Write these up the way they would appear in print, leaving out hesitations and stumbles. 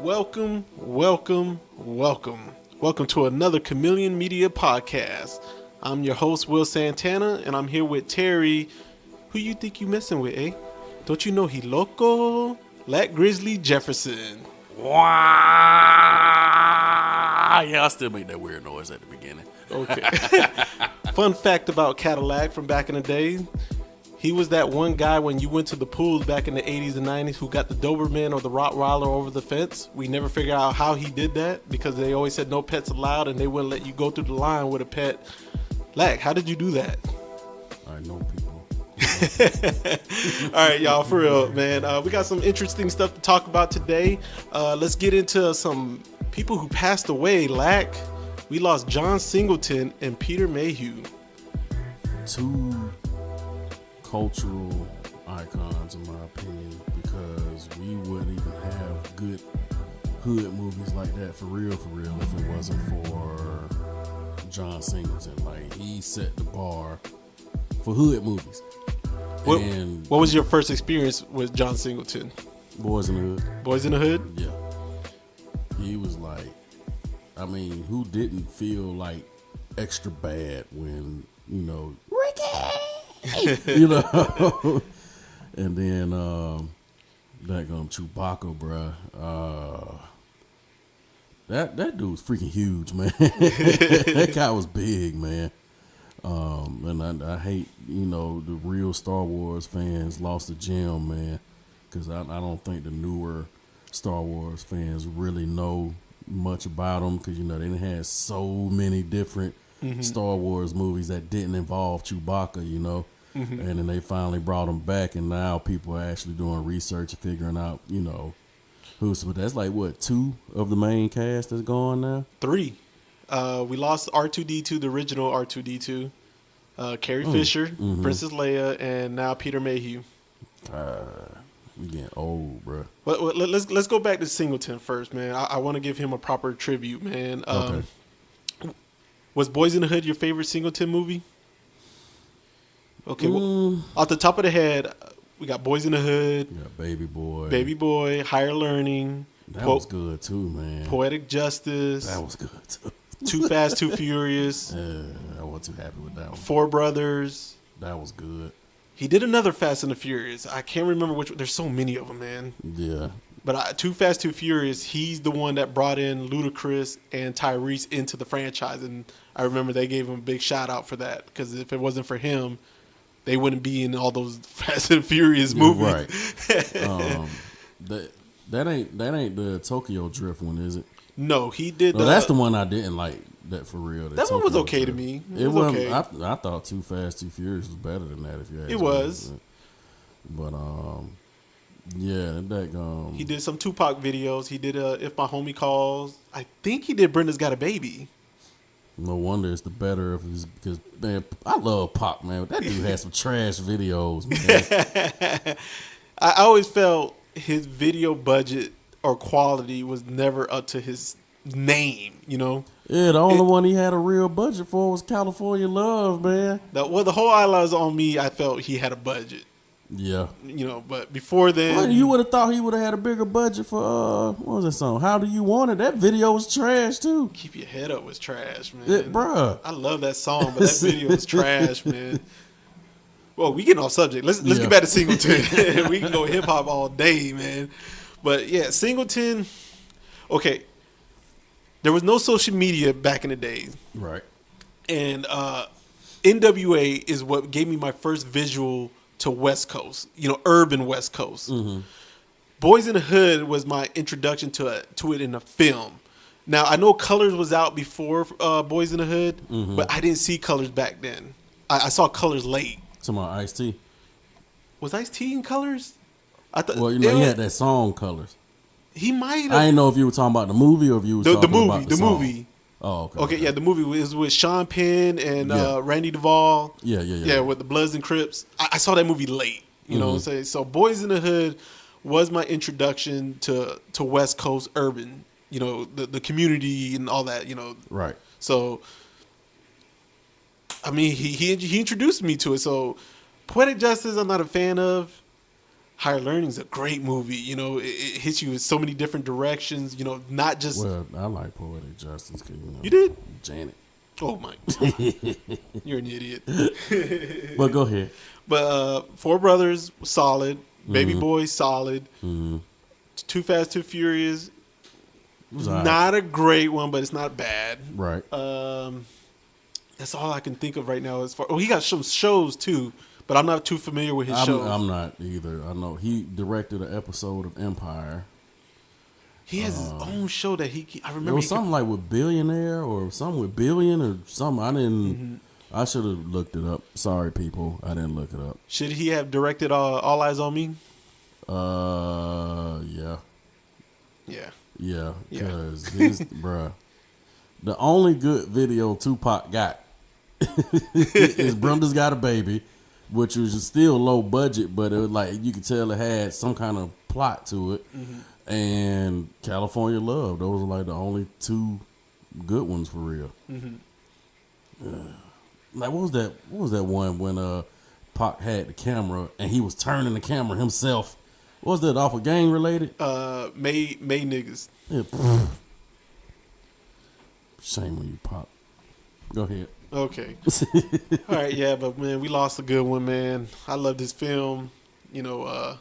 Welcome to another Chameleon Media podcast. I'm your host, Will Santana, and I'm here with Terry. Who you think you messing with, eh? Don't you know he loco? Lack Grizzly Jefferson. Wow. Yeah, I still make that weird noise at the beginning. Okay. Fun fact about Cadillac from back in the day. He was that one guy when you went to the pools back in the 80s and 90s who got the Doberman or the Rottweiler over the fence. We never figured out how he did that because they always said no pets allowed and they wouldn't let you go through the line with a pet. Lack, how did you do that? I know people. All right, y'all, for real, man. We got some interesting stuff to talk about today. Let's get into some people who passed away. Lack, we lost John Singleton and Peter Mayhew. Two cultural icons, in my opinion, because we wouldn't even have good hood movies like that for real if it wasn't for John Singleton. Like, he set the bar for hood movies. What was your first experience with John Singleton? Boys in the Hood. Boys in the Hood? Yeah. He was like, I mean, who didn't feel like extra bad when, you know, Ricky! You know? And then, that Chewbacca, bruh. That dude was freaking huge, man. That guy was big, man. And I hate, you know, the real Star Wars fans lost the gem, man, because I don't think the newer Star Wars fans really know much about them, because, you know, they had so many different Star Wars movies that didn't involve Chewbacca, you know. And then they finally brought him back, and now people are actually doing research and figuring out, you know, but that's like, what, 2 of the main cast that's gone now? 3. We lost R2-D2, the original R2-D2, Carrie Fisher, Princess Leia, and now Peter Mayhew. We getting old, bro. But let's go back to Singleton first, man. I want to give him a proper tribute, man. Okay. Was Boys in the Hood your favorite Singleton movie? Okay, well, off the top of the head, we got Boys in the Hood. Yeah, Baby Boy, Higher Learning. That was good too, man. Poetic Justice. That was good too. Too Fast, Too Furious. I wasn't too happy with that one. Four Brothers. That was good. He did another Fast and the Furious. I can't remember which. There's so many of them, man. Yeah. But Too Fast, Too Furious, he's the one that brought in Ludacris and Tyrese into the franchise. And I remember they gave him a big shout out for that, because if it wasn't for him, they wouldn't be in all those Fast and Furious movies. Right. That ain't the Tokyo Drift one, is it? No, he did. No, that's the one I didn't like. That for real. That one was okay to me. It was okay. I thought Too Fast, Too Furious was better than that. If you ask me. It was. But yeah, that he did some Tupac videos. He did If My Homie Calls. I think he did Brenda's Got a Baby. No wonder it's the better of his, because, man, I love Pop, man. But that dude had some trash videos, man. I always felt his video budget or quality was never up to his name, you know? Yeah, the only one he had a real budget for was California Love, man. The Whole Eyes on Me, I felt he had a budget. Yeah. You know, but before then... Well, you would have thought he would have had a bigger budget for, what was that song? How Do You Want It? That video was trash, too. Keep Your Head Up was trash, man. Bruh. I love that song, but that video was trash, man. Well, we getting off subject. Let's get back to Singleton. We can go hip-hop all day, man. But, yeah, Singleton... Okay. There was no social media back in the day. Right. And NWA is what gave me my first visual to West Coast, you know, urban West Coast. Boys in the Hood was my introduction to it in a film. Now, I know Colors was out before Boys in the Hood, but I didn't see Colors back then. I saw Colors late. Talking about Ice-T. Was Ice-T in Colors? Well, you know, he had that song Colors. He might have. I didn't know if you were talking about the movie or if you were talking about the song. movie. Oh, okay. Okay, yeah, the movie was with Sean Penn and Randy Duvall. Yeah, with the Bloods and Crips. I saw that movie late. You know what I'm saying? So Boys in the Hood was my introduction to West Coast urban. You know, the community and all that, you know. Right. So, I mean, he introduced me to it. So, Poetic Justice, I'm not a fan of. Higher Learning is a great movie. You know, it hits you in so many different directions. You know, not just Well, I like Poetic Justice. 'Cause, you know, you did. Janet. Oh my, you're an idiot. But go ahead. But Four Brothers, solid. Baby Boy, solid. Too Fast, Too Furious, It was all right. not a great one, but it's not bad. Right. That's all I can think of right now. As far he got some shows too, but I'm not too familiar with his shows. I'm not either. I know he directed an episode of Empire. He has his own show that I remember. It was something like with Billionaire or something with Billion or something. I didn't. I should have looked it up. Sorry, people. I didn't look it up. Should he have directed All Eyes on Me? Yeah. Yeah. Yeah. Because his, bruh, the only good video Tupac got is Brenda's Got a Baby, which was still low budget, but it was like you could tell it had some kind of plot to it. And California Love. Those are like the only two good ones for real. Like what was that one when Pac had the camera and he was turning the camera himself? What was that off of Gang Related? May niggas. Yeah. Shame on you, Pac. Go ahead. Okay. All right, yeah, but man, we lost a good one, man. I loved his film. You know,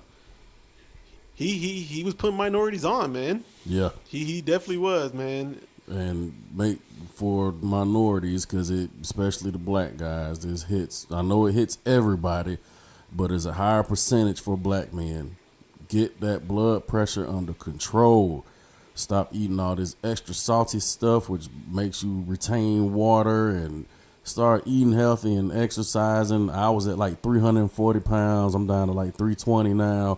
he was putting minorities on, man. Yeah. He definitely was, man. And make for minorities, because it, especially the black guys, this hits. I know it hits everybody, but it's a higher percentage for black men. Get that blood pressure under control. Stop eating all this extra salty stuff, which makes you retain water, and start eating healthy and exercising. I was at like 340 pounds. I'm down to like 320 now.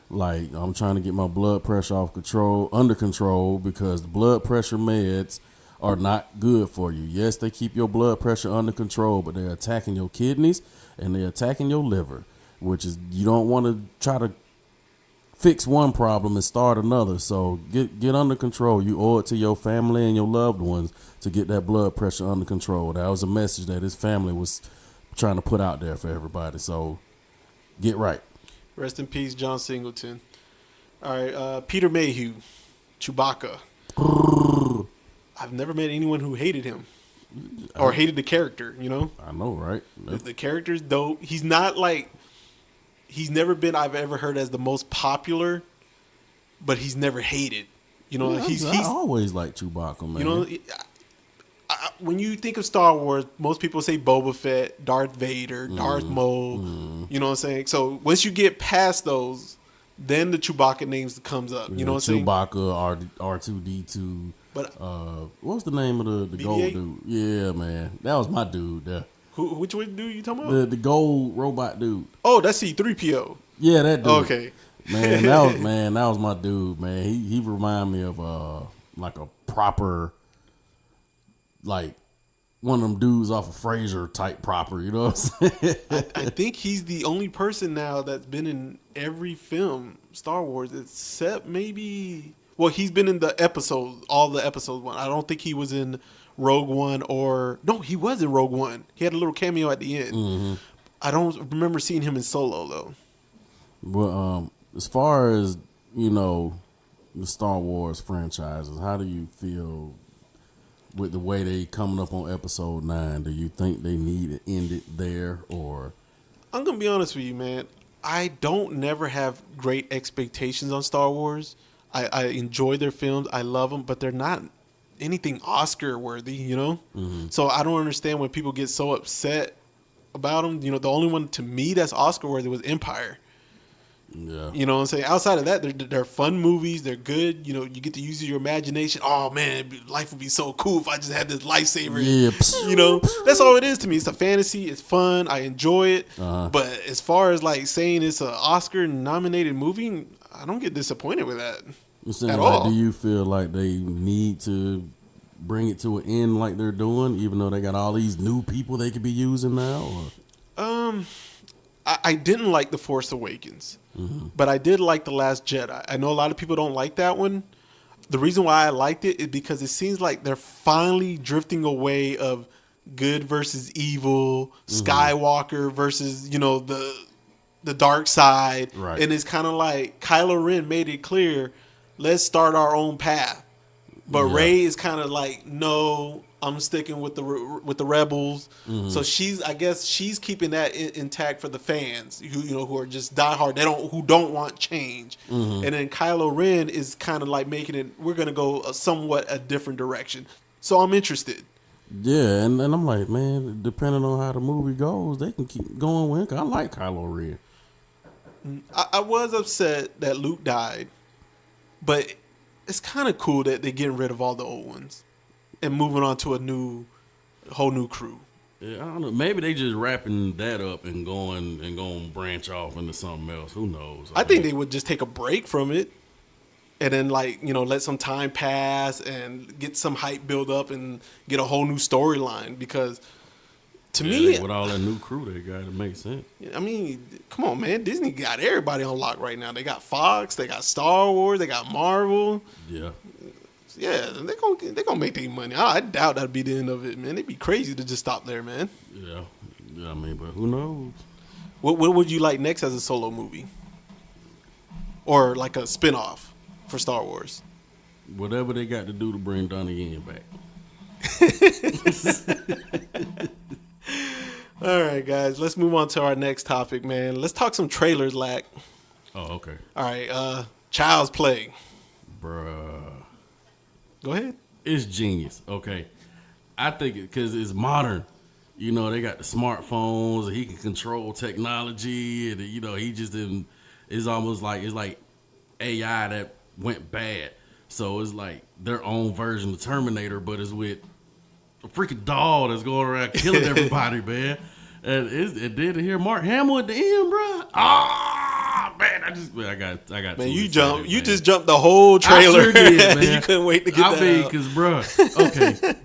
Like, I'm trying to get my blood pressure under control, because the blood pressure meds are not good for you. Yes, they keep your blood pressure under control, but they're attacking your kidneys and they're attacking your liver, which is, you don't want to try to fix one problem and start another. So get under control. You owe it to your family and your loved ones to get that blood pressure under control. That was a message that his family was trying to put out there for everybody. So get right. Rest in peace, John Singleton. All right, Peter Mayhew, Chewbacca. I've never met anyone who hated him or hated the character, you know? I know, right? The character's dope. He's not like, he's never been, I've ever heard, as the most popular, but he's never hated. You know, Yeah, I always liked Chewbacca, man. You know, when you think of Star Wars, most people say Boba Fett, Darth Vader, Darth Maul. You know what I'm saying? So once you get past those, then the Chewbacca names comes up. You know what I'm saying? Chewbacca, R2D2. But what was the name of the gold dude? Yeah, man, that was my dude. which one dude you talking about? The gold robot dude. Oh, that's C-3PO. Yeah, that dude. Okay. Man, that was my dude, man. He reminded me of like a proper, like one of them dudes off of Frasier type proper, you know what I'm saying? I think he's the only person now that's been in every film, Star Wars, except maybe, well, he's been in the episodes, all the episodes one. I don't think he was in Rogue One no, he was in Rogue One. He had a little cameo at the end. I don't remember seeing him in Solo though. Well, as far as, you know, the Star Wars franchises, how do you feel with the way they coming up on episode 9? Do you think they need to end it there, or? I'm going to be honest with you, man. I don't never have great expectations on Star Wars. I enjoy their films. I love them, but they're not anything Oscar worthy, you know? So I don't understand when people get so upset about them. You know, the only one to me that's Oscar worthy was Empire. Yeah. You know what I'm saying? Outside of that, they're fun movies. They're good. You know, you get to use your imagination. Oh, man, life would be so cool if I just had this lightsaber. Yeah. You know, that's all it is to me. It's a fantasy. It's fun. I enjoy it. But as far as like saying it's an Oscar-nominated movie, I don't get disappointed with that at all. Do you feel like they need to bring it to an end like they're doing, even though they got all these new people they could be using now? Or? I didn't like The Force Awakens, but I did like The Last Jedi. I know a lot of people don't like that one. The reason why I liked it is because it seems like they're finally drifting away of good versus evil, Skywalker versus, you know, the the dark side, Right. and it's kind of like Kylo Ren made it clear, let's start our own path. But Yeah. Rey is kind of like, no, I'm sticking with the rebels. Mm-hmm. So I guess she's keeping that intact for the fans who are just diehard. Who don't want change. Mm-hmm. And then Kylo Ren is kind of like making it. We're gonna go somewhat a different direction. So I'm interested. Yeah, and I'm like, man, depending on how the movie goes, they can keep going with it. I like Kylo Ren. I was upset that Luke died, but it's kind of cool that they're getting rid of all the old ones and moving on to a whole new crew. Yeah, I don't know. Maybe they just wrapping that up and going branch off into something else. Who knows? I think they would just take a break from it and then let some time pass and get some hype build up and get a whole new storyline because to me, with all that new crew they got, it makes sense. I mean, come on, man. Disney got everybody on lock right now. They got Fox, they got Star Wars, they got Marvel. Yeah. Yeah, they're gonna make their money. I doubt that'd be the end of it, man. It'd be crazy to just stop there, man. Yeah. I mean, but who knows? What would you like next as a solo movie? Or like a spinoff for Star Wars? Whatever they got to do to bring Donnie Yen back. All right, guys, let's move on to our next topic, man. Let's talk some trailers, Lack. Oh, okay. All right, Child's Play. Bruh. Go ahead. It's genius, okay? I think because it's modern. They got the smartphones, and he can control technology, and, he just didn't, it's almost like, it's like AI that went bad. So it's like their own version of Terminator, but it's with a freaking doll that's going around killing everybody, man. And it did hear Mark Hamill at the end, bro. Ah, man, I got. Man, you just jumped the whole trailer. I sure did, man. You couldn't wait to get that out. because, bro, okay,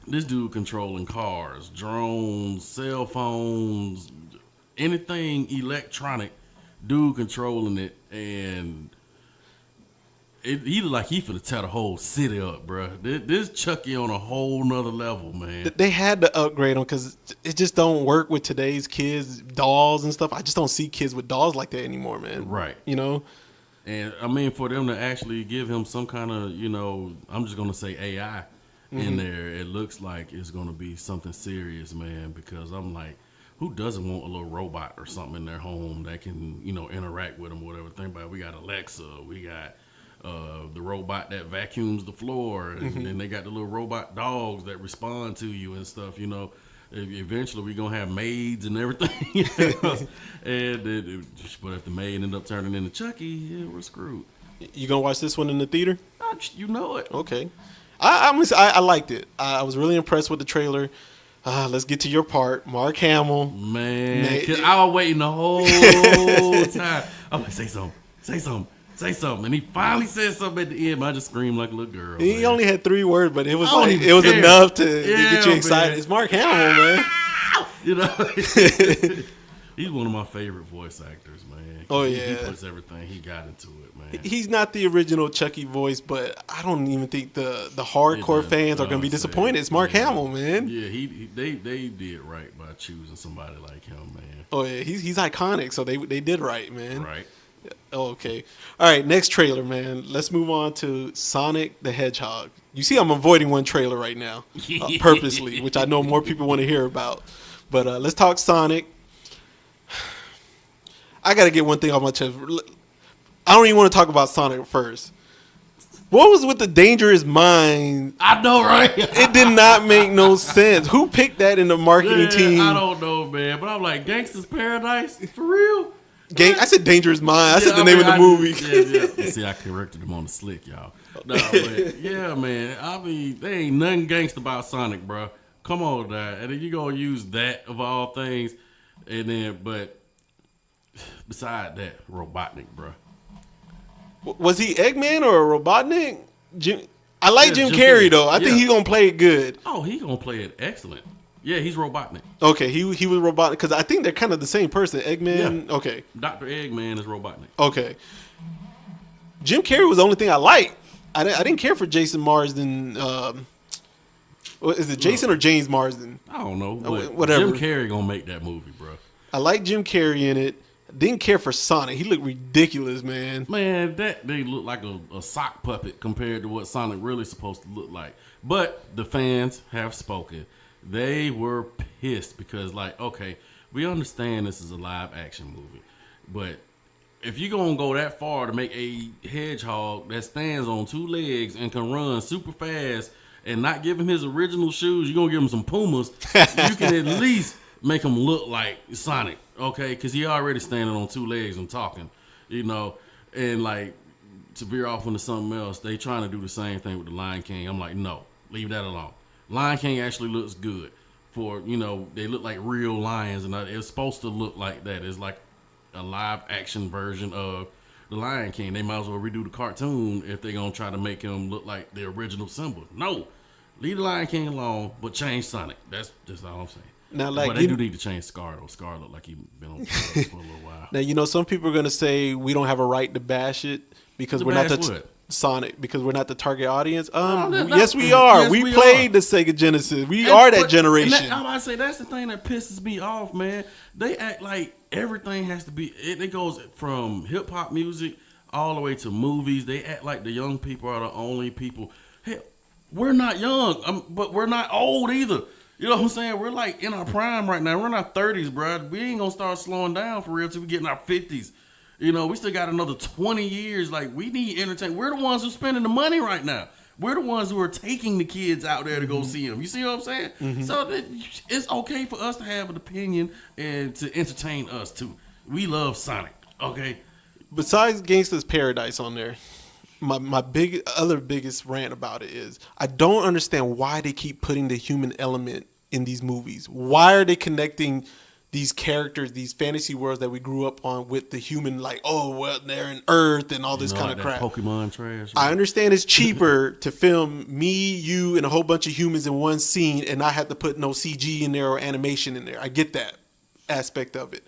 this dude controlling cars, drones, cell phones, anything electronic, dude controlling it, and he look like he finna tear the whole city up, bro. This Chucky on a whole nother level, man. They had to upgrade them because it just don't work with today's kids, dolls and stuff. I just don't see kids with dolls like that anymore, man. Right. And I mean, for them to actually give him some kind of, I'm just gonna say AI in there, it looks like it's gonna be something serious, man. Because I'm like, who doesn't want a little robot or something in their home that can, interact with them, whatever? Think about it. We got Alexa, we got the robot that vacuums the floor, and then they got the little robot dogs that respond to you and stuff. Eventually we're gonna have maids and everything. But if the maid end up turning into Chucky, yeah, we're screwed. You gonna watch this one in the theater? You know it. Okay. I liked it. I was really impressed with the trailer. Let's get to your part, Mark Hamill. Man, 'cause I was waiting the whole time. I'm like, say something. And he finally said something at the end, but I just screamed like a little girl. He only had 3 words, but it was care. enough to get you excited. Man. It's Mark Hamill, man. He's one of my favorite voice actors, man. Oh, He yeah. puts everything he got into it, man. He's not the original Chucky voice, but I don't even think the hardcore fans are going to be disappointed. It's Mark Hamill, man. Yeah, they did right by choosing somebody like him, man. Oh, yeah, he's iconic, so they did right, man. Right. Oh, okay. All right, next trailer, man. Let's move on to Sonic the Hedgehog. You see, I'm avoiding one trailer right now, purposely, which I know more people want to hear about. But let's talk Sonic. I got to get one thing off my chest. I don't even want to talk about Sonic first. What was with the Dangerous Mind? I know, right? It did not make no sense. Who picked that in the marketing team? I don't know, man. But I'm like, Gangsta's Paradise? For real? I said Dangerous Mind. I said the name of the movie. Yeah. See, I corrected him on the slick, y'all. No, but yeah, man. I mean, there ain't nothing gangsta about Sonic, bro. Come on, Dad. And then you gonna use that of all things, and then, but beside that, Robotnik, bro. Was he Eggman or Robotnik? I like Jim Carrey though. I think he's gonna play it good. Oh, he's gonna play it excellent. Yeah, he's Robotnik. Okay, he was Robotnik because I think they're kind of the same person. Eggman. Yeah. Okay. Dr. Eggman is Robotnik. Okay. Jim Carrey was the only thing I liked. I didn't care for Jason Marsden. Is it Jason or James Marsden? I don't know. Whatever. Jim Carrey gonna make that movie, bro. I like Jim Carrey in it. Didn't care for Sonic. He looked ridiculous, man. Man, that they look like a sock puppet compared to what Sonic really supposed to look like. But the fans have spoken. They were pissed because, like, okay, we understand this is a live action movie, but if you're going to go that far to make a hedgehog that stands on 2 legs and can run super fast and not give him his original shoes, you're going to give him some Pumas, you can at least make him look like Sonic, okay? Because he already standing on 2 legs and talking, you know? And, like, to veer off into something else, they trying to do the same thing with the Lion King. I'm like, no, leave that alone. Lion King actually looks good. For, you know, they look like real lions, and it's supposed to look like that. It's like a live action version of the Lion King. They might as well redo the cartoon if they're going to try to make him look like the original Simba. No, leave the Lion King alone, but change Sonic. That's just all I'm saying. Now, like, but they do need to change Scar, though. Scar look like he's been on drugs for a little while. Now, you know, some people are going to say we don't have a right to bash it because we're not the Sonic, because we're not the target audience. Yes, we are. Yes, we played the Sega Genesis. We are that generation. I'm about to say, that's the thing that pisses me off, man. They act like everything has to be, it goes from hip-hop music all the way to movies. They act like the young people are the only people. Hell, we're not young, but we're not old either. You know what I'm saying? We're like in our prime right now. We're in our 30s, bro. We ain't gonna start slowing down for real till we get in our 50s. You know, we still got another 20 years. Like, we need entertainment. We're the ones who's spending the money right now. We're the ones who are taking the kids out there to go see them. You see what I'm saying? Mm-hmm. So it's okay for us to have an opinion and to entertain us too. We love Sonic, okay? Besides Gangsta's Paradise on there, my biggest rant about it is I don't understand why they keep putting the human element in these movies. Why are they connecting these characters, these fantasy worlds that we grew up on with the human, like, oh, well, they're in Earth and all this kind of crap. Pokemon trash. I understand it's cheaper to film me, you, and a whole bunch of humans in one scene and not have to put no CG in there or animation in there. I get that aspect of it.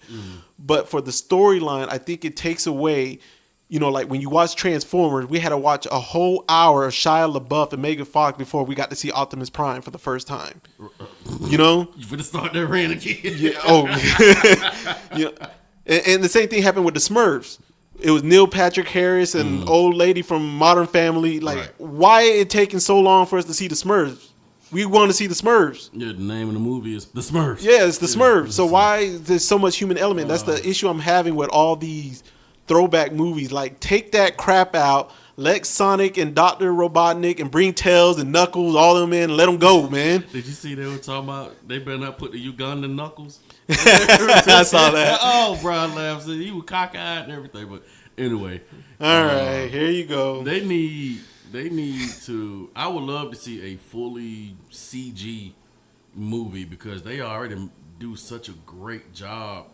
But for the storyline, I think it takes away, you know, like when you watch Transformers, we had to watch a whole hour of Shia LaBeouf and Megan Fox before we got to see Optimus Prime for the first time. You know? You finna start that rant again. Yeah. Oh. You know, and the same thing happened with the Smurfs. It was Neil Patrick Harris and old lady from Modern Family. Like, why it taking so long for us to see the Smurfs? We want to see the Smurfs. Yeah, the name of the movie is The Smurfs. Yeah, it's the Smurfs. So why is there so much human element? That's the issue I'm having with all these throwback movies. Like, take that crap out. Let Sonic and Dr. Robotnik and bring Tails and Knuckles, all of them in, and let them go, man. Did you see they were talking about they better not put the Ugandan Knuckles? I saw that. Oh, Brian laughs. He was cockeyed and everything. But anyway. All right, here you go. They need to, I would love to see a fully CG movie because they already do such a great job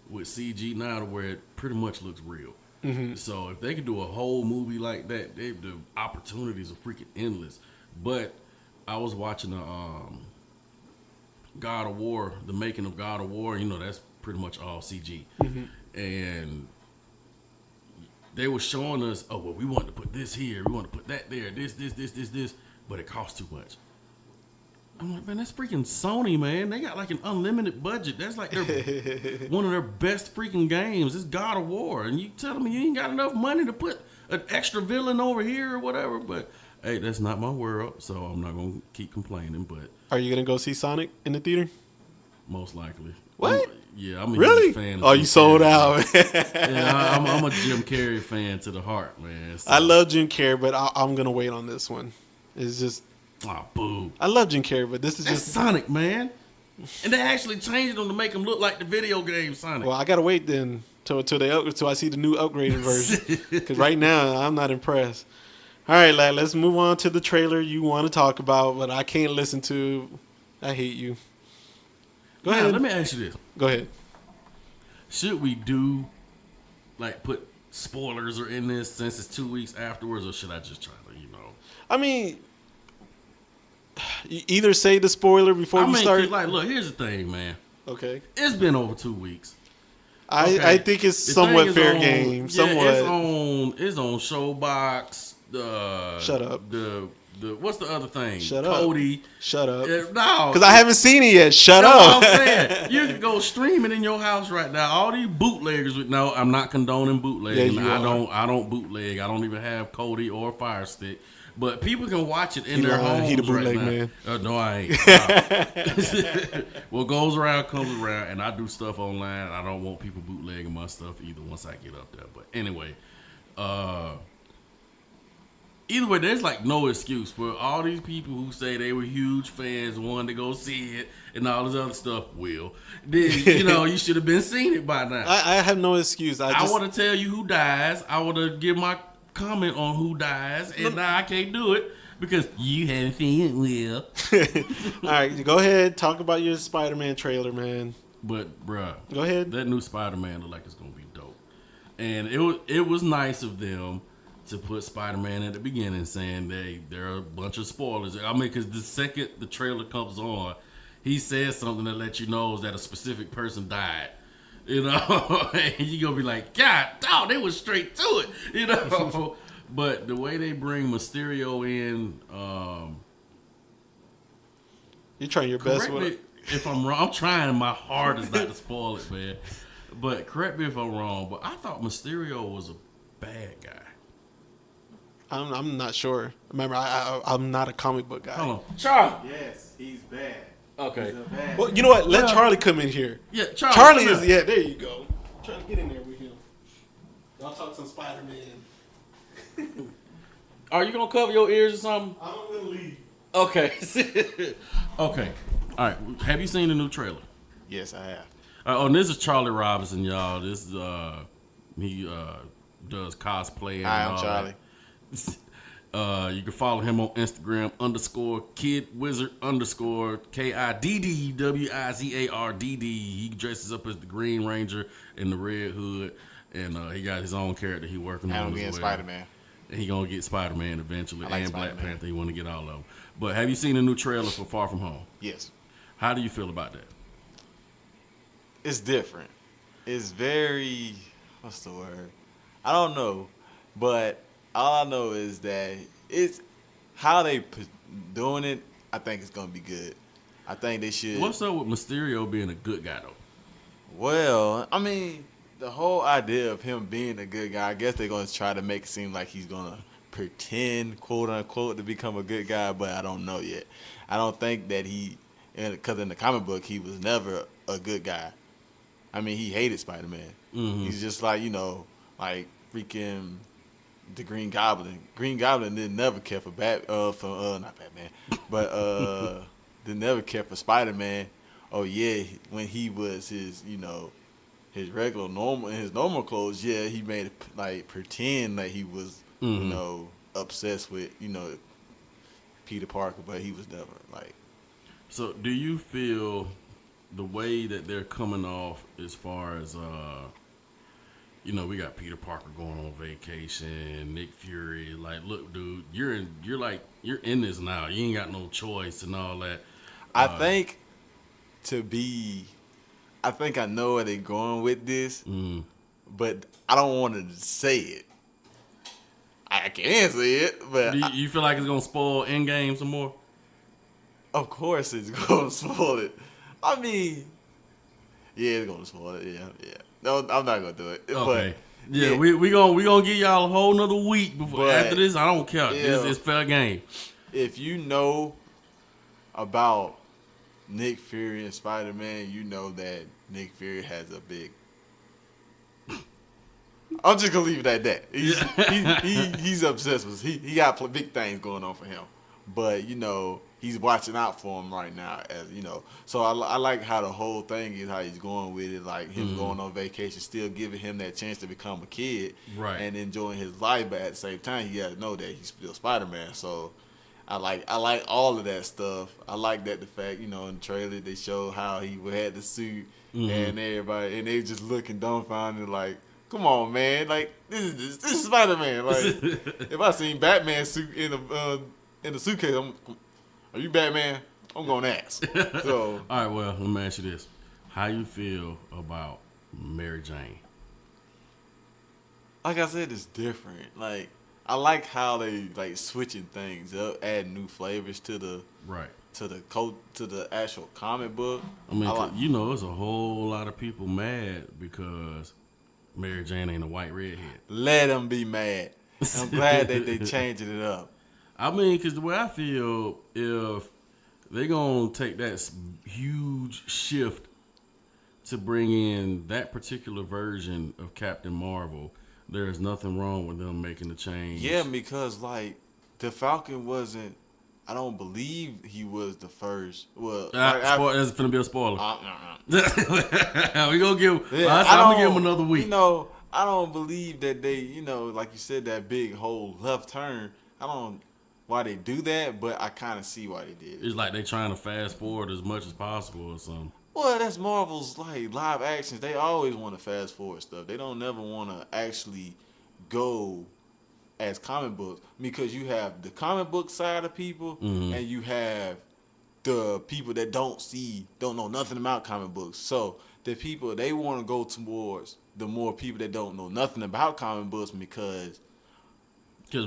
with CG now to where it pretty much looks real. Mm-hmm. So if they could do a whole movie like that, the opportunities are freaking endless. But I was watching God of War, the making of God of War. You know, that's pretty much all CG. Mm-hmm. And they were showing us, oh, well, we want to put this here, we want to put that there, this, but it costs too much. I'm like, man, that's freaking Sony, man. They got like an unlimited budget. That's like one of their best freaking games. It's God of War. And you telling me you ain't got enough money to put an extra villain over here or whatever. But, hey, that's not my world, so I'm not going to keep complaining. But are you going to go see Sonic in the theater? Most likely. What? I'm a really? huge fan of Jim you sold Carrey, out. Yeah, I'm a Jim Carrey fan to the heart, man. So. I love Jim Carrey, but I'm going to wait on this one. It's just... Oh, boo. I love Jim Carrey, but this is That's just... Sonic, man. And they actually changed them to make him look like the video game Sonic. Well, I got to wait then till I see the new upgraded version. Because right now, I'm not impressed. All right, lad, let's move on to the trailer you want to talk about, but I can't listen to. I hate you. Go ahead. Let me ask you this. Go ahead. Should we do, like, put spoilers or in this since it's 2 weeks afterwards, or should I just try to, I mean... You either say the spoiler before we start. Like, look, here's the thing, man. Okay. It's been over 2 weeks. I think it's somewhat fair game. Yeah, somewhat. It's on Showbox, Shut up. The what's the other thing? Shut up. Cody. Shut up. No, because I haven't seen it yet. Shut That's up. what I'm saying. You can go stream it in your house right now. All these bootleggers with no, I'm not condoning bootlegging. Yeah, I don't bootleg. I don't even have Cody or Fire Stick. But people can watch it in their homes He the bootleg right now. man. No, I ain't. What goes around comes around, and I do stuff online. I don't want people bootlegging my stuff either once I get up there. But anyway, either way, there's like no excuse for all these people who say they were huge fans, wanted to go see it, and all this other stuff. Then you should have been seeing it by now. I have no excuse. I want to tell you who dies. I want to give my comment on who dies, and now I can't do it because you haven't seen it, Will. All right, go ahead. Talk about your Spider-Man trailer, man. But, bruh. Go ahead. That new Spider-Man look like it's going to be dope. And it was nice of them to put Spider-Man at the beginning saying there are a bunch of spoilers. I mean, because the second the trailer comes on, he says something that lets you know that a specific person died. And you're going to be like, God, dog, they was straight to it. But the way they bring Mysterio in, you're trying your best with it. If I'm wrong, I'm trying my hardest not to spoil it, man. But correct me if I'm wrong, but I thought Mysterio was a bad guy. I'm not sure. Remember, I'm not a comic book guy. Hold on. Charlie. Yes, he's bad. Okay. He's a bad Well, you know what? Let Charlie come in here. Yeah, Charlie is, yeah, there you go. Try to get in there with him. Y'all talk some Spider-Man. Are you going to cover your ears or something? I'm going to leave. Okay. Okay. All right. Have you seen the new trailer? Yes, I have. And this is Charlie Robinson, y'all. This is, he does cosplay and Hi, I'm all Charlie. That. You can follow him on Instagram _KidWizard _KIDDWIZARDD. He dresses up as the Green Ranger in the red hood, and he got his own character he working on. I'm getting Spider-Man. And he gonna get Spider-Man eventually, like and Spider-Man. Black Panther. He want to get all of them. But have you seen the new trailer for Far From Home? Yes. How do you feel about that? It's different. It's very, what's the word? I don't know, but all I know is that it's how they doing it. I think it's gonna be good. I think they should. What's up with Mysterio being a good guy though? Well, I mean, the whole idea of him being a good guy, I guess they're gonna try to make it seem like he's gonna pretend, quote unquote, to become a good guy, but I don't know yet. I don't think that because in the comic book he was never a good guy. I mean, he hated Spider-Man. Mm-hmm. He's just like, like freaking the Green Goblin. Green Goblin didn't never care for not Batman, but didn't never care for Spider-Man. Oh yeah, when he was his his regular normal clothes, yeah, he made it like pretend like he was obsessed with Peter Parker, but he was never like. So, do you feel the way that they're coming off as far as we got Peter Parker going on vacation, Nick Fury, like, look, dude, you're in this now. You ain't got no choice and all that. I think I know where they're going with this, but I don't want to say it. I can't say it, but you feel like it's gonna spoil Endgame some more? Of course it's gonna spoil it. I mean, yeah, it's gonna spoil it. Yeah. No, I'm not gonna do it. Okay. But, yeah, we gonna give y'all a whole nother week before after this. I don't care. Yeah, It's fair game. If you know about Nick Fury and Spider-Man, you know that Nick Fury has a big. I'm just gonna leave it at that. He's obsessed with. He got big things going on for him, but he's watching out for him right now. So I like how the whole thing is how he's going with it, like him going on vacation, still giving him that chance to become a kid, right, and enjoying his life, but at the same time, he got to know that he's still Spider-Man. So I like all of that stuff. I like that the fact in the trailer they show how he had the suit and everybody, and they just looking dumbfounded like. Come on, man! Like this is Spider-Man. Like if I seen Batman suit in the suitcase, are you Batman? I'm gonna ask. So all right, well, let me ask you this: how you feel about Mary Jane? Like I said, it's different. Like I like how they like switching things up, adding new flavors to the to the actual comic book. I mean, like, there's a whole lot of people mad because Mary Jane ain't a white redhead. Let them be mad. I'm glad that they changing it up. I mean, because the way I feel, if they're going to take that huge shift to bring in that particular version of Captain Marvel, there is nothing wrong with them making the change. Yeah, because like the Falcon wasn't. I don't believe he was the first. Well, it's gonna be a spoiler. We gonna give. Yeah, I'm gonna give him another week. I don't believe that they. Like you said, that big whole left turn. I don't why they do that, but I kind of see why they did it. It's like they trying to fast forward as much as possible or something. Well, that's Marvel's like live actions. They always want to fast forward stuff. They don't never want to actually go as comic books, because you have the comic book side of people and you have the people that don't know nothing about comic books. So the people, they want to go towards the more people that don't know nothing about comic books, because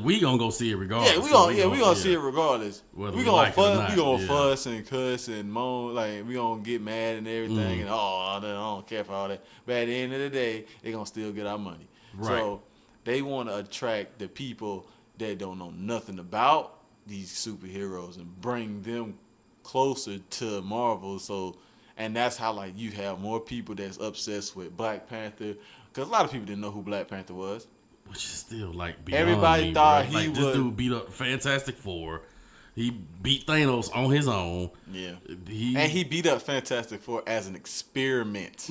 we gonna go see it regardless. We gonna see it regardless. Whether we gonna like fuss, we gonna fuss and cuss and moan, like we gonna get mad and everything, and I don't care for all that. But at the end of the day, they gonna still get our money. Right. So they want to attract the people that don't know nothing about these superheroes and bring them closer to Marvel. So, and that's how like you have more people that's obsessed with Black Panther, because a lot of people didn't know who Black Panther was. Which is still like beyond everybody me, thought bro. he like, was. This dude beat up Fantastic Four. He beat Thanos on his own. Yeah. He beat up Fantastic Four as an experiment.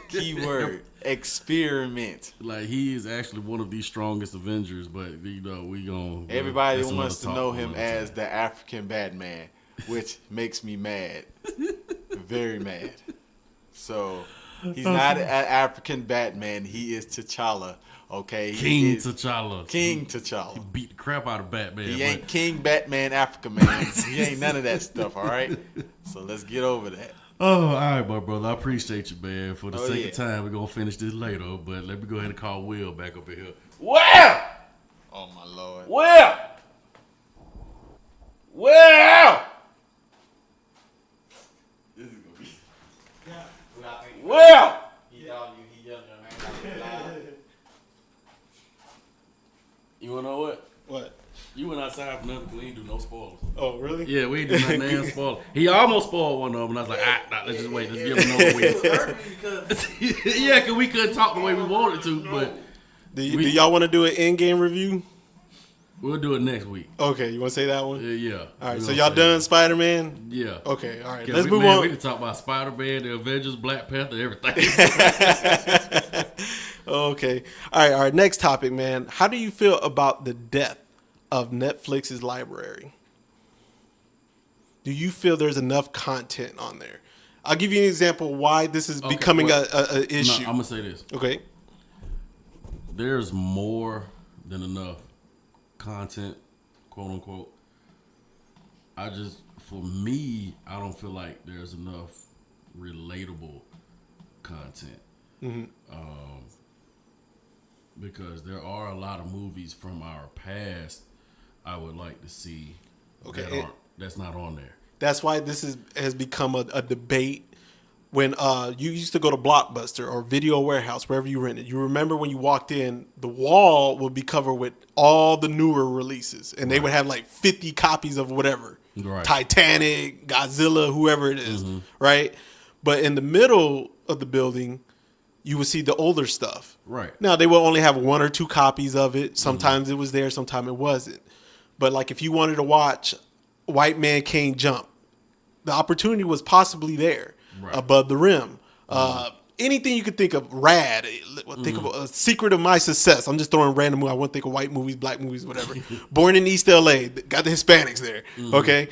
Keyword, experiment. Like, he is actually one of the strongest Avengers, but we gonna. Everybody wants to know him as the African Batman, which makes me mad, very mad. So he's not an African Batman. He is T'Challa. Okay, King T'Challa. King T'Challa. He beat the crap out of Batman. He ain't King Batman Africa man. He ain't none of that stuff. All right. So let's get over that. Oh, all right, my brother. I appreciate you, man. For the sake of time, we're gonna finish this later. But let me go ahead and call Will back up in here. Will! Oh my Lord. Will! Will! This is gonna be. Will! You wanna know what? What? You went outside for nothing. We ain't do no spoilers. Oh, really? Yeah, we ain't do nothing damn spoiler. He almost spoiled one of them, and I was like, let's just wait. Let's give him another week. Yeah, because we couldn't talk the way we wanted to, but... Do y'all want to do an in-game review? We'll do it next week. Okay, you want to say that one? Yeah. All right, so y'all done Spider-Man? Yeah. Okay, all right. Let's move on. We can talk about Spider-Man, the Avengers, Black Panther, everything. Okay. All right. Next topic, man. How do you feel about the death of Netflix's library? Do you feel there's enough content on there? I'll give you an example why this is becoming a issue. No, I'm going to say this. Okay. There's more than enough content, quote unquote. For me, I don't feel like there's enough relatable content. Mm-hmm. Because there are a lot of movies from our past I would like to see that's not on there. That's why this has become a debate. When you used to go to Blockbuster or Video Warehouse, wherever you rented, you remember when you walked in, the wall would be covered with all the newer releases, and they would have like 50 copies of whatever. Right. Titanic, Godzilla, whoever it is, right? But in the middle of the building, you would see the older stuff. Right. Now, they will only have 1 or 2 copies of it. Sometimes it was there, sometimes it wasn't. But like if you wanted to watch White Man Can't Jump, the opportunity was possibly there. Right. Above the Rim. Anything you could think of, Rad. Think of A Secret of My Success. I'm just throwing random movies. I wouldn't think of white movies, black movies, whatever. Born in East LA. Got the Hispanics there. Okay.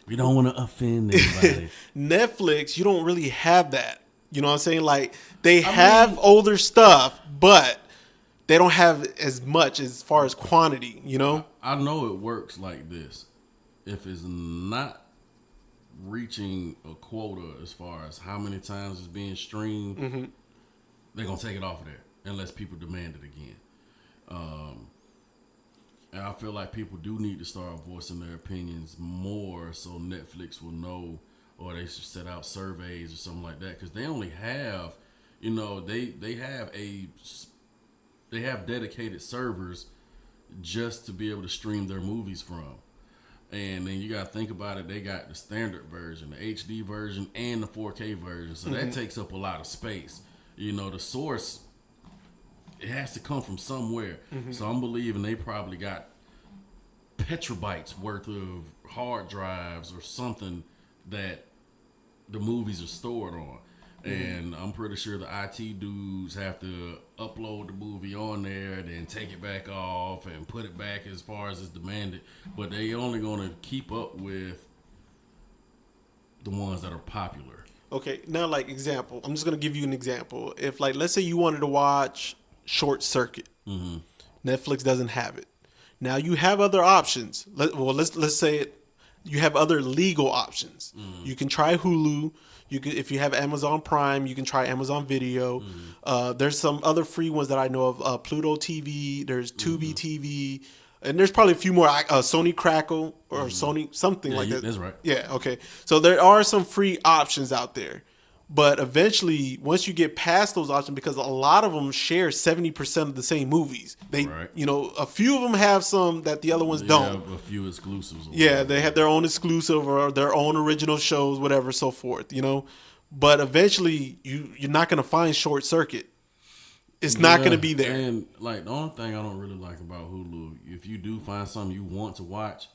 We don't want to offend anybody. Netflix, you don't really have that. You know what I'm saying? Like, they have older stuff, but they don't have as much as far as quantity, you know? I know it works like this. If it's not reaching a quota as far as how many times it's being streamed, they're going to take it off of there unless people demand it again. And I feel like people do need to start voicing their opinions more, so Netflix will know, or they should set out surveys or something like that, because they only have, they have dedicated servers just to be able to stream their movies from. And then you got to think about it. They got the standard version, the HD version, and the 4K version. So that takes up a lot of space. The source, it has to come from somewhere. So I'm believing they probably got petabytes worth of hard drives or something that the movies are stored on. And I'm pretty sure the IT dudes have to upload the movie on there, then take it back off and put it back as far as it's demanded. But they only going to keep up with the ones that are popular. Okay, now like example, I'm just gonna give you an example. If like let's say you wanted to watch Short Circuit, Netflix doesn't have it. Now you have other options. Let's say it. You have other legal options. You can try Hulu. You can, if you have Amazon Prime, you can try Amazon Video. There's some other free ones that I know of. Pluto TV. There's Tubi TV, and there's probably a few more. Sony Crackle or Sony something like that. That's right. Yeah. Okay. So there are some free options out there, but eventually, once you get past those options, because a lot of them share 70% of the same movies. They, a few of them have some that the other ones don't. Have a few exclusives. Yeah, they have their own exclusive or their own original shows, whatever, so forth. But eventually, you're not going to find Short Circuit. It's not going to be there. And like the only thing I don't really like about Hulu, if you do find something you want to watch,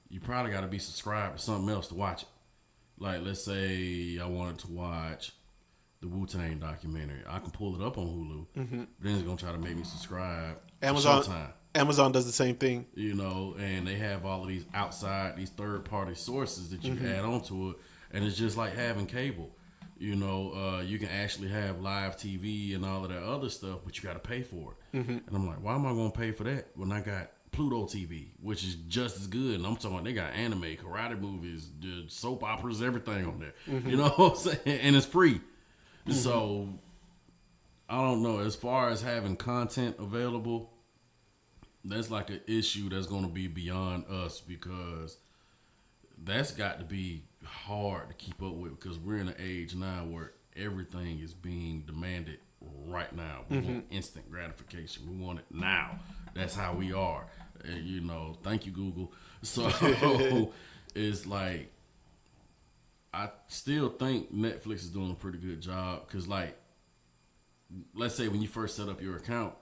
you probably got to be subscribed to something else to watch it. Like, let's say I wanted to watch the Wu-Tang documentary. I can pull it up on Hulu. Then it's going to try to make me subscribe to Showtime. Amazon does the same thing. And they have all of these third-party sources that you add onto it. And it's just like having cable. You can actually have live TV and all of that other stuff, but you got to pay for it. And I'm like, why am I going to pay for that when I got Pluto TV, which is just as good? And I'm talking about they got anime, karate movies, soap operas, everything on there. You know what I'm saying? And it's free. So I don't know. As far as having content available, that's like an issue that's going to be beyond us, because that's got to be hard to keep up with, because we're in an age now where everything is being demanded right now. We want instant gratification. We want it now. That's how we are. Thank you, Google. So it's like, I still think Netflix is doing a pretty good job, because like, let's say when you first set up your account,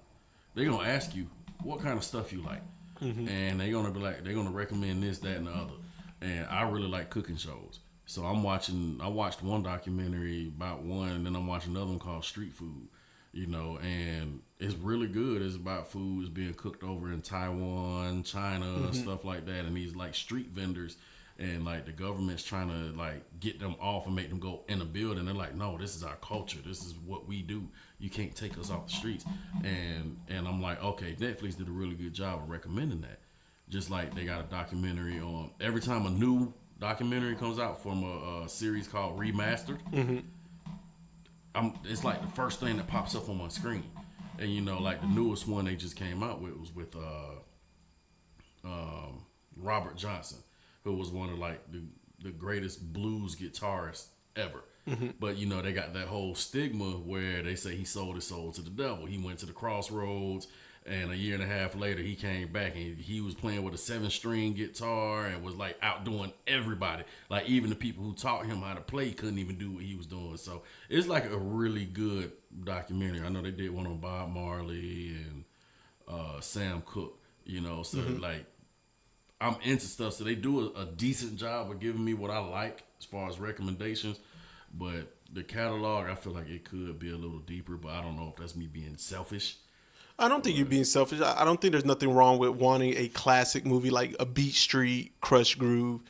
they're going to ask you what kind of stuff you like. And they're going to be like, they're going to recommend this, that, and the other. And I really like cooking shows. So I watched one documentary about one, and then I'm watching another one called Street Food. And it's really good. It's about foods being cooked over in Taiwan, China, stuff like that. And these like street vendors, and like the government's trying to like get them off and make them go in a building. They're like, no, this is our culture. This is what we do. You can't take us off the streets. And I'm like, okay, Netflix did a really good job of recommending that. Just like they got a documentary on, every time a new documentary comes out from a series called Remastered, it's like the first thing that pops up on my screen. And like the newest one they just came out with was with Robert Johnson, who was one of like the greatest blues guitarists ever. But they got that whole stigma where they say he sold his soul to the devil. He went to the crossroads, and a year and a half later he came back, and he was playing with a 7-string guitar and was like outdoing everybody. Like even the people who taught him how to play couldn't even do what he was doing. So it's like a really good documentary. I know they did one on Bob Marley and Sam Cooke, so like I'm into stuff. So they do a decent job of giving me what I like as far as recommendations. But the catalog, I feel like it could be a little deeper, but I don't know if that's me being selfish. I don't think you're being selfish. I don't think there's nothing wrong with wanting a classic movie like a Beat Street, Crush Groove,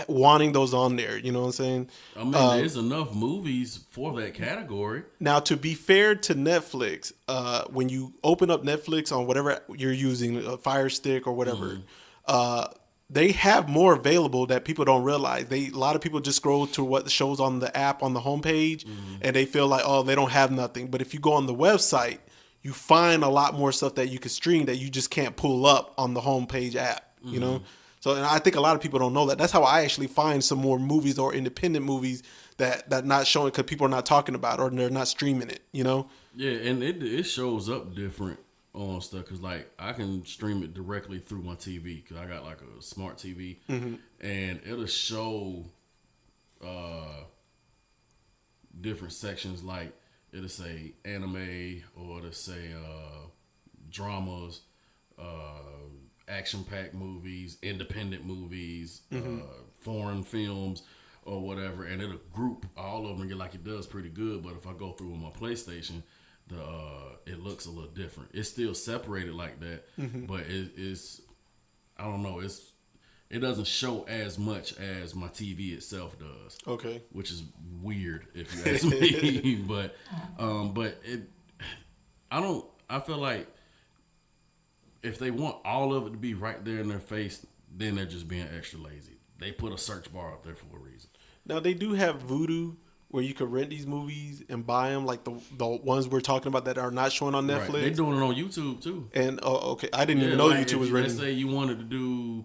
wanting those on there. You know what I'm saying? I mean, there's enough movies for that category. Now, to be fair to Netflix, when you open up Netflix on whatever you're using, a Fire Stick or whatever, they have more available that people don't realize. A lot of people just scroll to what shows on the app on the homepage, and they feel like, oh, they don't have nothing. But if you go on the website, you find a lot more stuff that you can stream that you just can't pull up on the homepage app. You know. So, and I think a lot of people don't know that. That's how I actually find some more movies or independent movies that not showing because people are not talking about or they're not streaming it. You know. Yeah, and it shows up different on stuff because like I can stream it directly through my TV because I got like a smart TV, and it'll show different sections. Like it'll say anime or it'll say dramas, action-packed movies, independent movies, foreign films, or whatever, and it'll group all of them like it does pretty good. But if I go through on my PlayStation, it looks a little different. It's still separated like that, but it's I don't know. It doesn't show as much as my TV itself does. Okay, which is weird if you ask me. but I feel like if they want all of it to be right there in their face, then they're just being extra lazy. They put a search bar up there for a reason. Now they do have Vudu where you can rent these movies and buy them, like the ones we're talking about that are not showing on Netflix. Right. They're doing it on YouTube too. And okay, I didn't even know like YouTube was renting. Let's say you wanted to do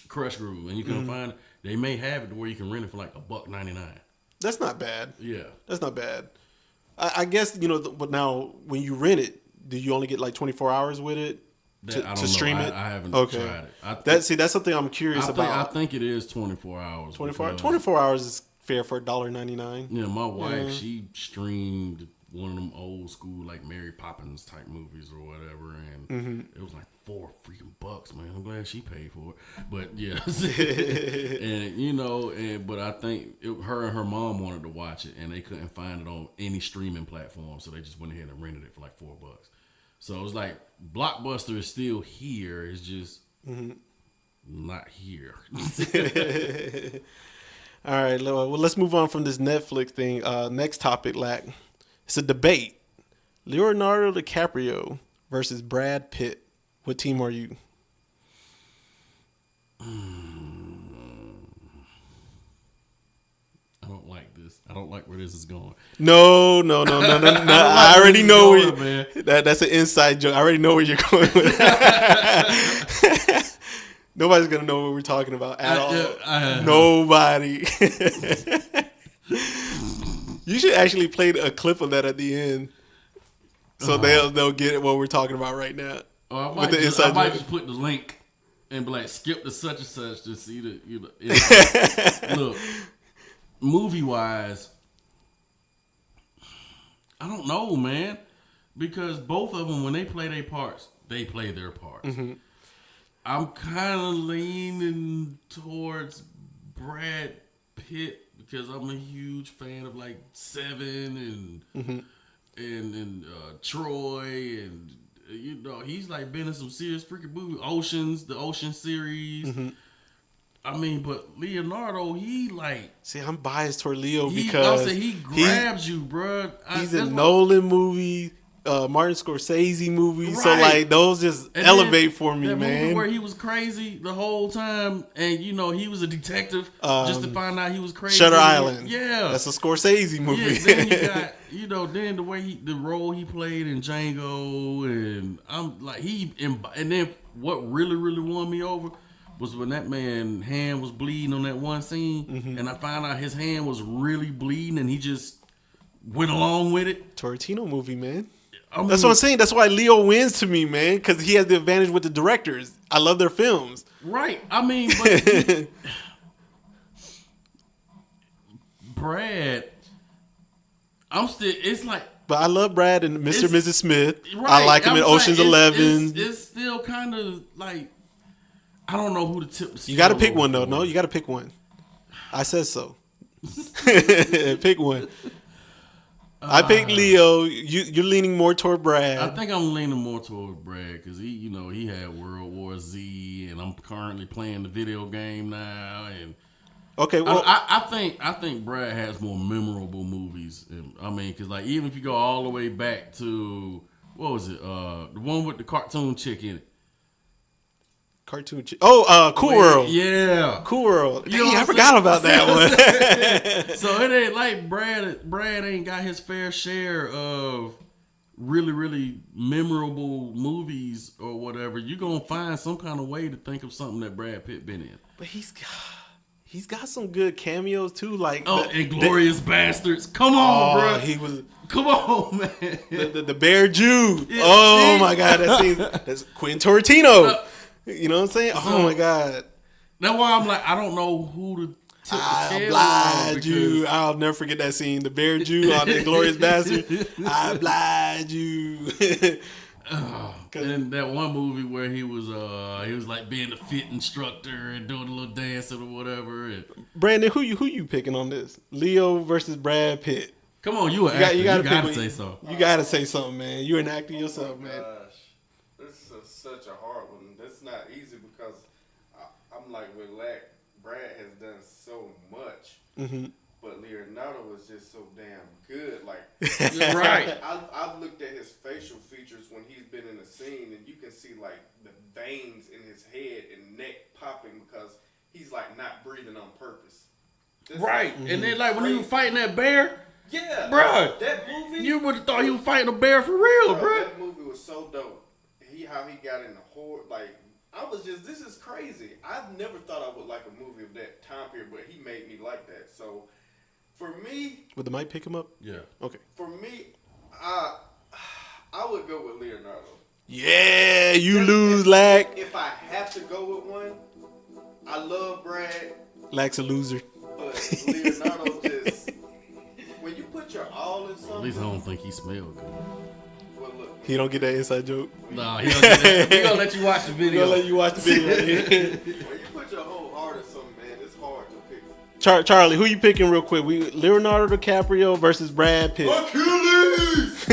Crush Groove and you can find it. They may have it to where you can rent it for like $1.99. That's not bad. Yeah, that's not bad. I guess but now when you rent it, do you only get like 24 hours with it to stream it? I haven't tried it. That's something I'm curious about. I think it is 24 hours. 24 hours is fair for $1.99. Yeah, my wife, she streamed one of them old school like Mary Poppins type movies or whatever, and it was like $4 freaking bucks, man. I'm glad she paid for it, but yeah, and but I think her and her mom wanted to watch it, and they couldn't find it on any streaming platform, so they just went ahead and rented it for like $4. So it was like Blockbuster is still here, it's just not here. All right, well, let's move on from this Netflix thing. Next topic, it's a debate. Leonardo DiCaprio versus Brad Pitt. What team are you? I don't like this. I don't like where this is going. No. I already know where that's an inside joke. I already know where you're going with that. Nobody's gonna know what we're talking about at all. Nobody. You should actually play a clip of that at the end, so they'll get what we're talking about right now. I might just put the link and be like, skip to such and such to see the. Look, movie wise, I don't know, man, because both of them when they play their parts, they play their parts. I'm kind of leaning towards Brad Pitt because I'm a huge fan of like Seven and Troy, and he's like been in some serious freaking movies. The Ocean series. I mean, but Leonardo, he like. See, I'm biased toward Leo because he grabs you, bro. He's in Nolan movies. Martin Scorsese movies, right. So like those just elevate for me, that man. Movie where he was crazy the whole time, and he was a detective just to find out he was crazy. Shutter Island, yeah, that's a Scorsese movie. Yeah, then you got then the role he played in Django, and I'm like and then what really won me over was when that man's hand was bleeding on that one scene, and I found out his hand was really bleeding, and he just went along with it. Tarantino movie, man. That's what I'm saying. That's why Leo wins to me, man, because he has the advantage with the directors. I love their films. Right. I mean, but Brad, it's like. But I love Brad and Mr. and Mrs. Smith. Right. I like him in Ocean's 11. It's still kind of like, I don't know who to tip. You got to pick one, though. No, you got to pick one. I said so. Pick one. I picked Leo. You're leaning more toward Brad. I think I'm leaning more toward Brad because he had World War Z, and I'm currently playing the video game now. And okay, well, I think Brad has more memorable movies. I mean, because like even if you go all the way back to what was it? The one with the cartoon chick in it. Cartoon chick. Oh, Cool World. Yeah, Cool World. Dang, I forgot about that one. So it ain't like Brad ain't got his fair share of really, really memorable movies or whatever, you're gonna find some kind of way to think of something that Brad Pitt been in. But he's got some good cameos too, like Inglourious Bastards. Come on, bro. He was. Come on, man. The Bear Jew. Yeah, oh my God, that's Quentin Tarantino. You know what I'm saying? So, oh my God. That's why I'm like, I don't know who to. I oblige you. I'll never forget that scene. The Bear Jew on the Inglourious Bastard. I oblige you. And that one movie where he was like being a fit instructor and doing a little dancing or whatever. And, Brandon, who you picking on this? Leo versus Brad Pitt. Come on, you an actor. You gotta say something. You gotta say something, man. You're an actor yourself, man. Gosh, this is such a hard one. That's not easy because I'm like with Lack. Brad has done so much, but Leonardo was just so damn good. Like, right. I've looked at his facial features when he's been in a scene, and you can see like the veins in his head and neck popping because he's like not breathing on purpose. That's right, like, and then like when he was fighting that bear, yeah, bro, that movie, you would have thought he was fighting a bear for real, bro. That movie was so dope. How he got in the horde, like. This is crazy. I've never thought I would like a movie of that time period, but he made me like that. So, for me... Would the mic pick him up? Yeah. Okay. For me, I would go with Leonardo. Yeah, you lose, Lack. If I have to go with one, I love Brad. Lack's a loser. But Leonardo just... When you put your all in something... At least I don't think he smelled good. Well, look. He don't get that inside joke. Nah, he don't get that. He gonna let you watch the video. He gonna let you watch the video. When you put your whole heart in something, man, it's hard to pick. Charlie, who you picking real quick? Leonardo DiCaprio versus Brad Pitt. Achilles!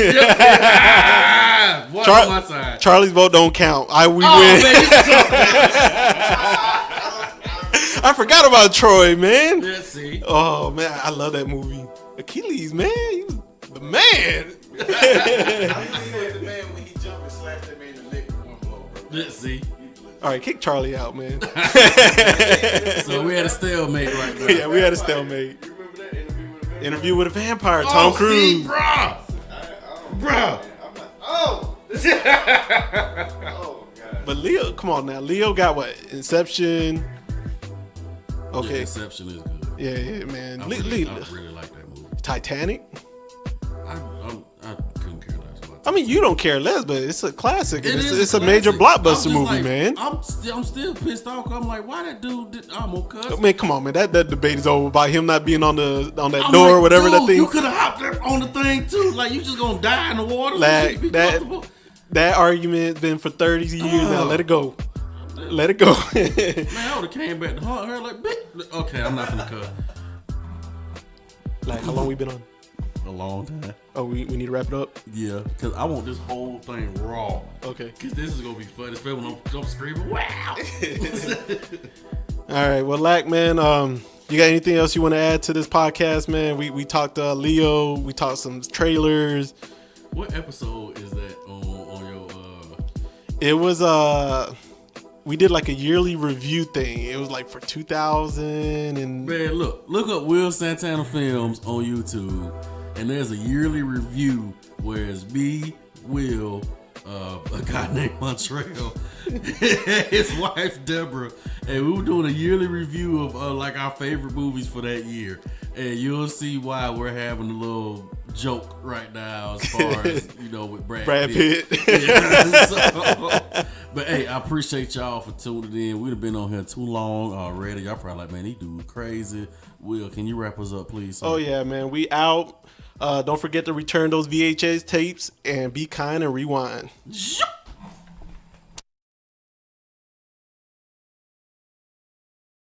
What's on my side? Charlie's vote don't count. We win. Man, you suck, man. I forgot about Troy, man. Let's see. Oh man, I love that movie. Achilles, man, he was the man. I'm just saying the man when he jumped and slashed that man in the neck with one blow, bro. Let's see. All right, kick Charlie out, man. So we had a stalemate right now. Yeah, we had a stalemate. You remember that Interview with a Vampire, Tom Cruise. See, bruh. Bruh. I'm like, oh, this oh god. But Leo, come on now. Leo got what? Inception. Okay. Yeah, Inception is good. Yeah, man. I really like that movie. Titanic. I couldn't care less about that. I mean, you don't care less, but it's a classic. It's a classic. major blockbuster I'm movie, like, man. I'm still pissed off. I'm like, why that dude? I'm gonna cuss. Man, come on, man. That debate is over about him not being on that I'm door like, or whatever dude, that thing. You could have hopped up on the thing too. Like you just gonna die in the water. Like, Be comfortable. that argument's been for 30 years now. Let it go. Let it go. Man, I would have came back to haunt her like, bitch. Okay, I'm not gonna cut. Like, how long we been on? A long time. Oh, we need to wrap it up? Yeah, because I want this whole thing raw. Okay. Because this is going to be fun, especially when I'm screaming, wow! All right. Well, Lack, man, you got anything else you want to add to this podcast, man? We talked Leo. We talked some trailers. What episode is that on your... It was... We did like a yearly review thing. It was like for 2000 and... Man, look up Will Santana Films on YouTube. And there's a yearly review where it's me, Will, a guy named Montreal, his wife Deborah, and we were doing a yearly review of like our favorite movies for that year. And you'll see why we're having a little joke right now as far as, with Brad Pitt. Yeah, but hey, I appreciate y'all for tuning in. We've been on here too long already. Y'all probably like, man, he dude crazy. Will, can you wrap us up, please? Sir? Oh, yeah, man. We out. Don't forget to return those VHS tapes and be kind and rewind. Zoop!